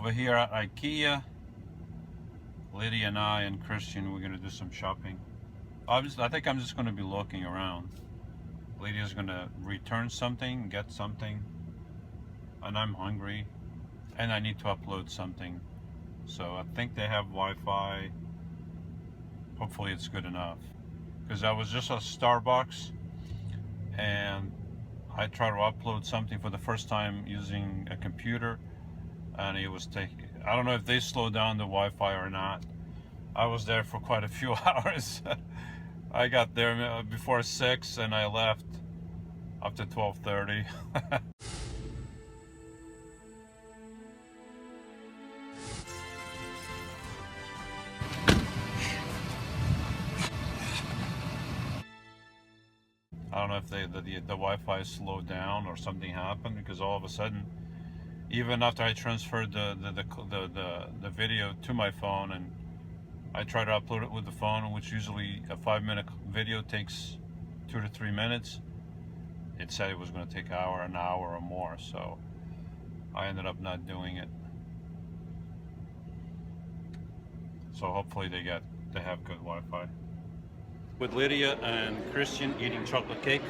over here at IKEA. Lydia and I and Christian, we're gonna do some shopping. Obviously, I think I'm just gonna be looking around. Lydia's gonna return something, get something, and I'm hungry, and I need to upload something. So I think they have Wi-Fi. Hopefully it's good enough. Because I was just at Starbucks, and I tried to upload something for the first time using a computer, and it was taking, I don't know if they slowed down the Wi-Fi or not. I was there for quite a few hours. I got there before 6 and I left after 12:30. I don't know if the Wi-Fi slowed down or something happened, because all of a sudden, even after I transferred the video to my phone and I tried to upload it with the phone, which usually a 5-minute video takes 2 to 3 minutes, it said it was going to take an hour or more, so I ended up not doing it. So hopefully they have good Wi-Fi. With Lydia and Christian eating chocolate cake.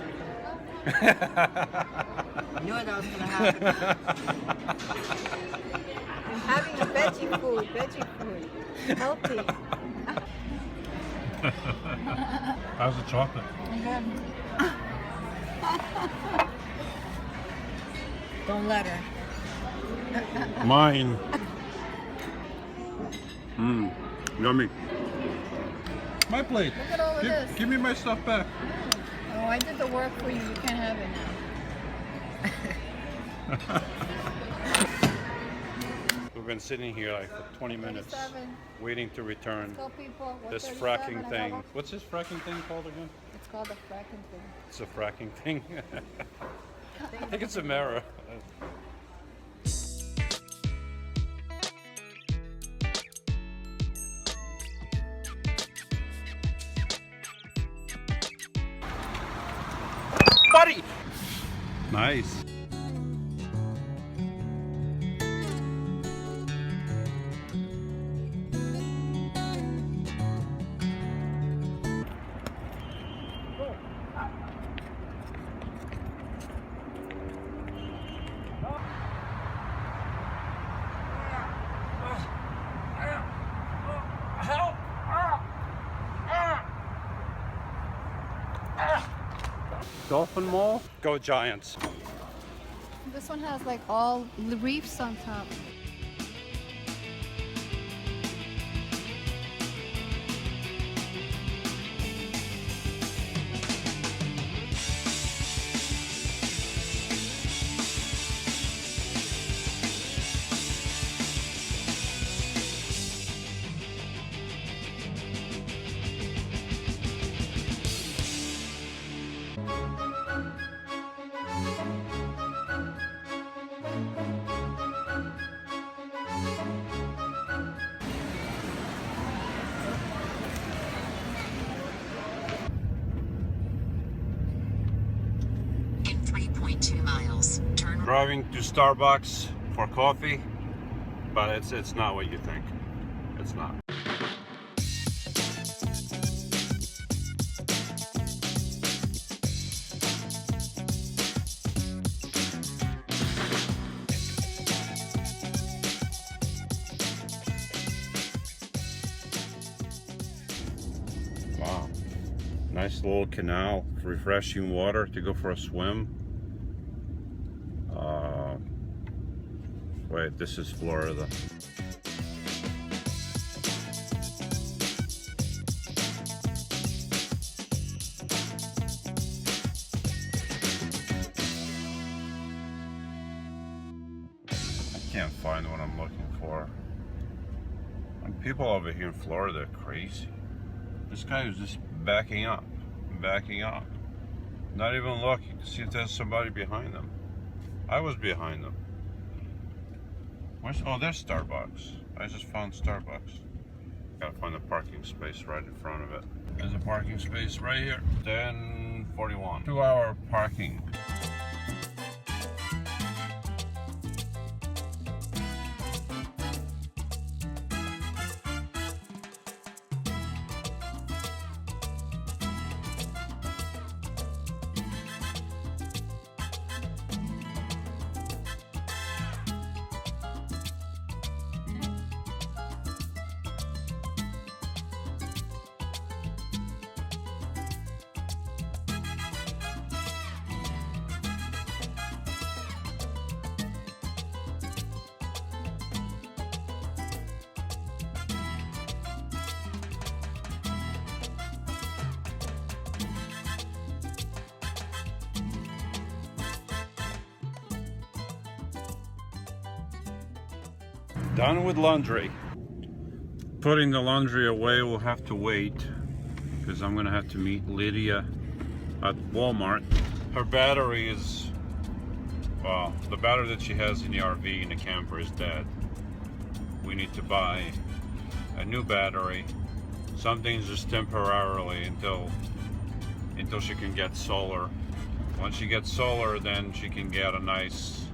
I knew that was going to happen. I'm having a veggie food, healthy. How's the chocolate? Good. Don't let her. Mine. Yummy. My plate. Look at all of this. Give me my stuff back. Oh, I did the work for you. You can't have it now. We've been sitting here like for 20 minutes 27. waiting to return Let's go, people. We're this 37. fracking thing. What's this fracking thing called again? It's called a fracking thing. It's a fracking thing. I think it's a mirror. Buddy! Nice. Dolphin Mall? Go Giants. This one has like all the reefs on top. In 3.2 miles, turn right. Driving to Starbucks for coffee, but it's not what you think. It's not. Wow. Nice little canal, refreshing water to go for a swim. Wait, this is Florida. I can't find what I'm looking for. And people over here in Florida are crazy. This guy is just backing up, not even looking to see if there's somebody behind them. I was behind them. Oh, there's Starbucks. I just found Starbucks. Gotta find a parking space right in front of it. There's a parking space right here. 10:41. 2-hour parking. Done with laundry. Putting the laundry away will have to wait because I'm gonna have to meet Lydia at Walmart. Her battery is, well, the battery that she has in the RV in the camper is dead. We need to buy a new battery, something just temporarily until she can get solar. Once she gets solar, then she can get a nice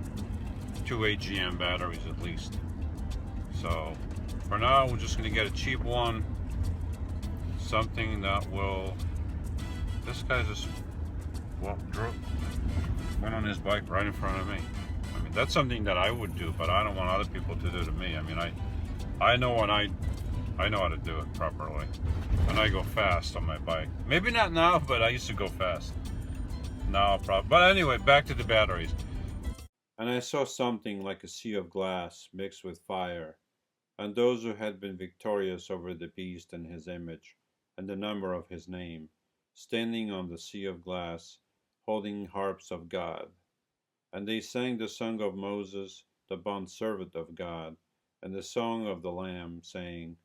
2 AGM batteries at least. So for now, we're just gonna get a cheap one, something that will. This guy just went on his bike right in front of me. I mean, that's something that I would do, but I don't want other people to do to me. I mean, I know when I know how to do it properly, and I go fast on my bike. Maybe not now, but I used to go fast. Now, probably. But anyway, back to the batteries. And I saw something like a sea of glass mixed with fire, and those who had been victorious over the beast and his image, and the number of his name, standing on the sea of glass, holding harps of God. And they sang the song of Moses, the bondservant of God, and the song of the Lamb, saying,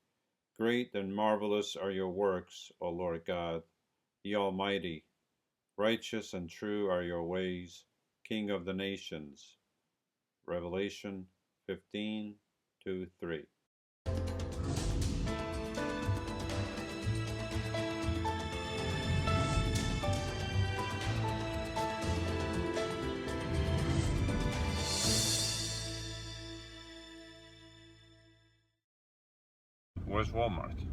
Great and marvelous are your works, O Lord God, the Almighty. Righteous and true are your ways, King of the nations. Revelation 15:2-3. Where's Walmart?